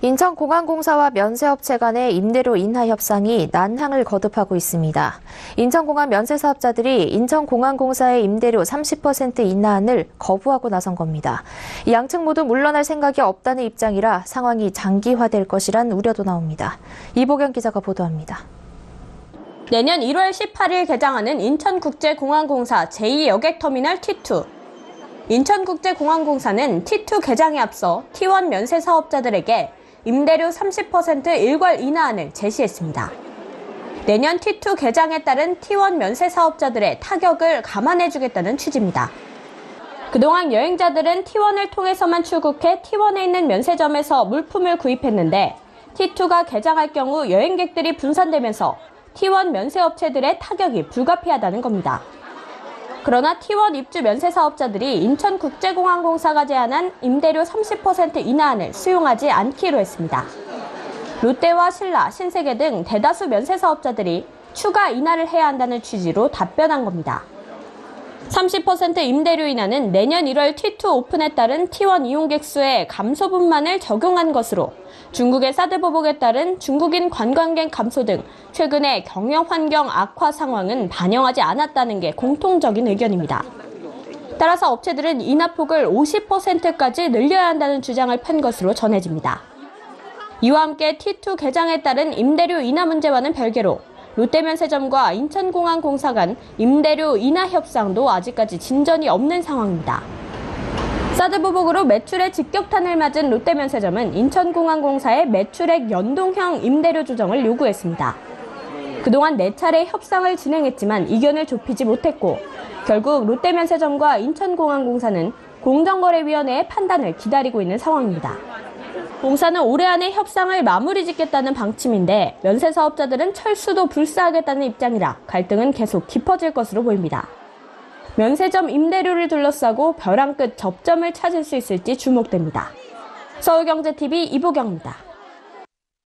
인천공항공사와 면세업체 간의 임대료 인하 협상이 난항을 거듭하고 있습니다. 인천공항 면세사업자들이 인천공항공사의 임대료 30% 인하안을 거부하고 나선 겁니다. 양측 모두 물러날 생각이 없다는 입장이라 상황이 장기화될 것이란 우려도 나옵니다. 이보경 기자가 보도합니다. 내년 1월 18일 개장하는 인천국제공항공사 제2여객터미널 T2. 인천국제공항공사는 T2 개장에 앞서 T1 면세 사업자들에게 임대료 30% 일괄 인하안을 제시했습니다. 내년 T2 개장에 따른 T1 면세 사업자들의 타격을 감안해주겠다는 취지입니다. 그동안 여행자들은 T1을 통해서만 출국해 T1에 있는 면세점에서 물품을 구입했는데 T2가 개장할 경우 여행객들이 분산되면서 T1 면세업체들의 타격이 불가피하다는 겁니다. 그러나 T1 입주 면세 사업자들이 인천국제공항공사가 제안한 임대료 30% 인하안을 수용하지 않기로 했습니다. 롯데와 신라, 신세계 등 대다수 면세 사업자들이 추가 인하를 해야 한다는 취지로 답변한 겁니다. 30% 임대료 인하는 내년 1월 T2 오픈에 따른 T1 이용객 수의 감소분만을 적용한 것으로 중국의 사드 보복에 따른 중국인 관광객 감소 등 최근의 경영 환경 악화 상황은 반영하지 않았다는 게 공통적인 의견입니다. 따라서 업체들은 인하폭을 50%까지 늘려야 한다는 주장을 편 것으로 전해집니다. 이와 함께 T2 개장에 따른 임대료 인하 문제와는 별개로 롯데면세점과 인천공항공사 간 임대료 인하 협상도 아직까지 진전이 없는 상황입니다. 사드 보복으로 매출에 직격탄을 맞은 롯데면세점은 인천공항공사의 매출액 연동형 임대료 조정을 요구했습니다. 그동안 4차례 협상을 진행했지만 이견을 좁히지 못했고 결국 롯데면세점과 인천공항공사는 공정거래위원회의 판단을 기다리고 있는 상황입니다. 공사는 올해 안에 협상을 마무리 짓겠다는 방침인데 면세 사업자들은 철수도 불사하겠다는 입장이라 갈등은 계속 깊어질 것으로 보입니다. 면세점 임대료를 둘러싸고 벼랑 끝 접점을 찾을 수 있을지 주목됩니다. 서울경제TV 이보경입니다.